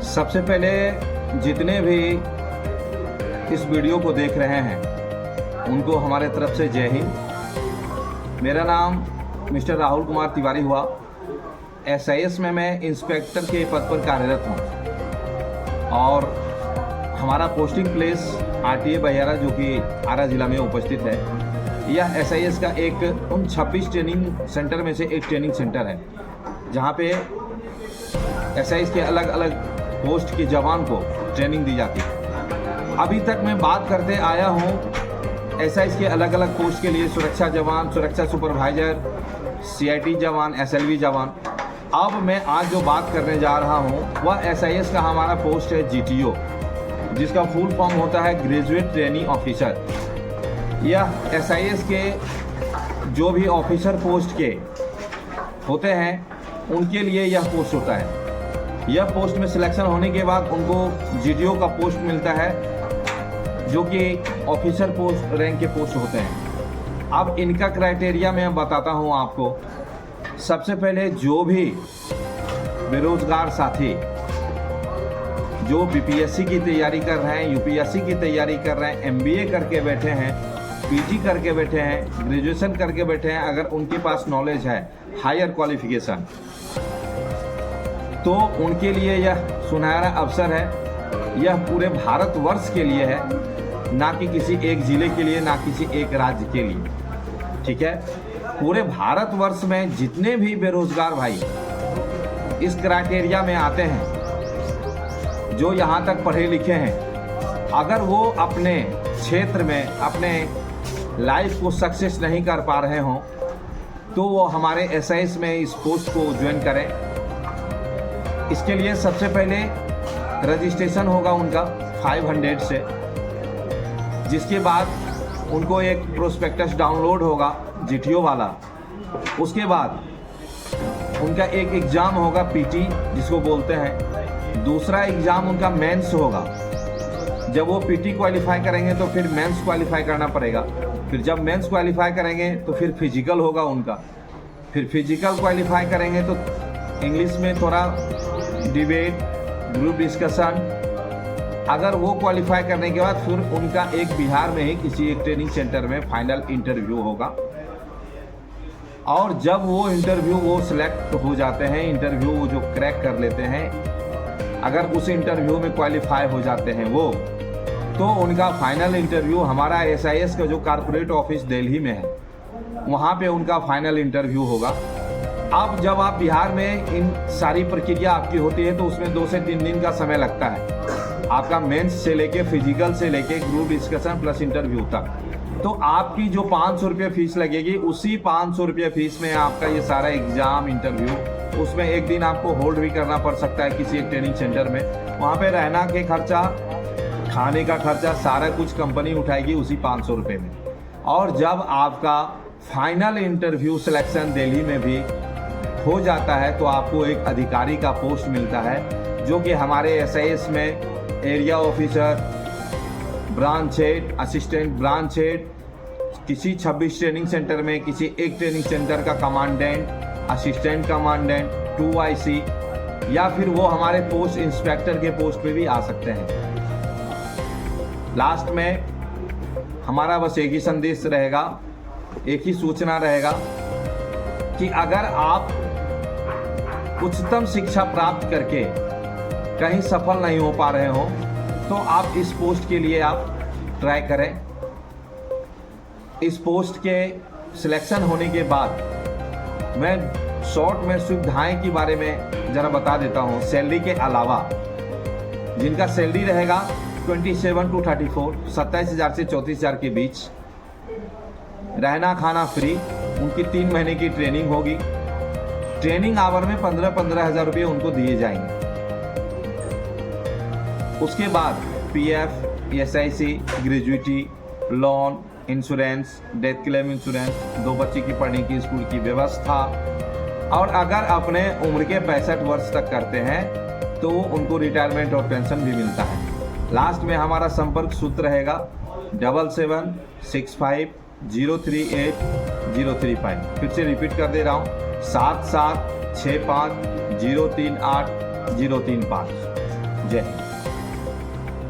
सबसे पहले जितने भी इस वीडियो को देख रहे हैं उनको हमारे तरफ से जय हिंद। मेरा नाम मिस्टर राहुल कुमार तिवारी हुआ। एसआईएस में मैं इंस्पेक्टर के पद पर कार्यरत हूँ और हमारा पोस्टिंग प्लेस आरटीए बहियारा जो कि आरा जिला में उपस्थित है। यह एसआईएस का एक उन 26 ट्रेनिंग सेंटर में से एक ट्रेनिंग सेंटर है जहाँ पे एसआईएस के अलग अलग पोस्ट के जवान को ट्रेनिंग दी जाती है। अभी तक मैं बात करते आया हूँ एसआईएस के अलग अलग पोस्ट के लिए सुरक्षा जवान, सुरक्षा सुपरवाइजर, सीआईटी जवान, एसएलवी जवान। अब मैं आज जो बात करने जा रहा हूँ वह एसआईएस का हमारा पोस्ट है जीटीओ, जिसका फुल फॉर्म होता है ग्रेजुएट ट्रेनिंग ऑफिसर। यह एसआईएस के जो भी ऑफिसर पोस्ट के होते हैं उनके लिए यह पोस्ट होता है। यह पोस्ट में सिलेक्शन होने के बाद उनको जीटीओ का पोस्ट मिलता है जो कि ऑफिसर पोस्ट रैंक के पोस्ट होते हैं। अब इनका क्राइटेरिया मैं बताता हूं आपको। सबसे पहले जो भी बेरोजगार साथी जो बीपीएससी की तैयारी कर रहे हैं, यूपीएससी की तैयारी कर रहे हैं, एमबीए करके बैठे हैं, पीजी करके बैठे हैं, ग्रेजुएशन करके बैठे हैं, अगर उनके पास नॉलेज है, हायर क्वालिफिकेशन, तो उनके लिए यह सुनहरा अवसर है। यह पूरे भारतवर्ष के लिए है, ना कि किसी एक जिले के लिए, ना किसी एक राज्य के लिए। ठीक है, पूरे भारतवर्ष में जितने भी बेरोजगार भाई इस क्राइटेरिया में आते हैं, जो यहाँ तक पढ़े लिखे हैं, अगर वो अपने क्षेत्र में अपने लाइफ को सक्सेस नहीं कर पा रहे हों तो वो हमारे एसआईएस में इस पोस्ट को ज्वाइन करें। इसके लिए सबसे पहले रजिस्ट्रेशन होगा उनका 500 से, जिसके बाद उनको एक प्रोस्पेक्टस डाउनलोड होगा जीटीओ वाला। उसके बाद उनका एक एग्ज़ाम होगा पीटी जिसको बोलते हैं, दूसरा एग्ज़ाम उनका मेंस होगा। जब वो पीटी क्वालिफाई करेंगे तो फिर मेंस क्वालिफाई करना पड़ेगा, फिर जब मेंस क्वालिफाई करेंगे तो फिर फिजिकल होगा उनका, फिर फिजिकल क्वालिफाई करेंगे तो इंग्लिश में थोड़ा डिबेट, ग्रुप डिस्कशन, अगर वो क्वालिफाई करने के बाद फिर उनका एक बिहार में ही किसी एक ट्रेनिंग सेंटर में फाइनल इंटरव्यू होगा। और जब वो इंटरव्यू वो सिलेक्ट हो जाते हैं, इंटरव्यू वो जो क्रैक कर लेते हैं, अगर उस इंटरव्यू में क्वालिफाई हो जाते हैं वो, तो उनका फाइनल इंटरव्यू हमारा एसआईएस का जो कॉर्पोरेट ऑफिस दिल्ली में है वहाँ पे उनका फाइनल इंटरव्यू होगा। अब जब आप बिहार में इन सारी प्रक्रिया आपकी होती है तो उसमें 2 से 3 दिन का समय लगता है, आपका मेंस से लेके फिजिकल से लेके ग्रुप डिस्कशन प्लस इंटरव्यू तक। तो आपकी जो 500 रुपये फीस लगेगी, उसी 500 रुपये फीस में आपका ये सारा एग्जाम, इंटरव्यू, उसमें एक दिन आपको होल्ड भी करना पड़ सकता है किसी एक ट्रेनिंग सेंटर में। वहाँ पे रहना के खर्चा, खाने का खर्चा, सारा कुछ कंपनी उठाएगी उसी 500 रुपये में। और जब आपका फाइनल इंटरव्यू सिलेक्शन दिल्ली में भी हो जाता है तो आपको एक अधिकारी का पोस्ट मिलता है जो कि हमारे एसआईएस में area officer, branch head, assistant branch head, किसी 26 ट्रेनिंग सेंटर में किसी एक ट्रेनिंग सेंटर का कमांडेंट, असिस्टेंट कमांडेंट, 2IC, या फिर वो हमारे पोस्ट इंस्पेक्टर के पोस्ट पे भी आ सकते हैं। लास्ट में हमारा बस एक ही संदेश रहेगा, एक ही सूचना रहेगा कि अगर आप उच्चतम शिक्षा प्राप्त करके कहीं सफल नहीं हो पा रहे हो तो आप इस पोस्ट के लिए आप ट्राई करें। इस पोस्ट के सिलेक्शन होने के बाद मैं शॉर्ट में सुविधाएं के बारे में ज़रा बता देता हूं। सैलरी के अलावा जिनका सैलरी रहेगा 27 to 34, 27,000 से 34,000 के बीच, रहना खाना फ्री, उनकी 3 महीने की ट्रेनिंग होगी। ट्रेनिंग आवर में 15-15 हज़ार रुपये उनको दिए जाएंगे। उसके बाद PF, SIC, gratuity, loan, insurance, death claim insurance, 2 बच्चे की पढ़ने की स्कूल की व्यवस्था, और अगर अपने उम्र के 65 वर्ष तक करते हैं तो उनको रिटायरमेंट और पेंशन भी मिलता है। लास्ट में हमारा संपर्क सूत्र रहेगा 7765 038 035। फिर से रिपीट कर दे रहा हूँ, 7765 038035। जय हिंद।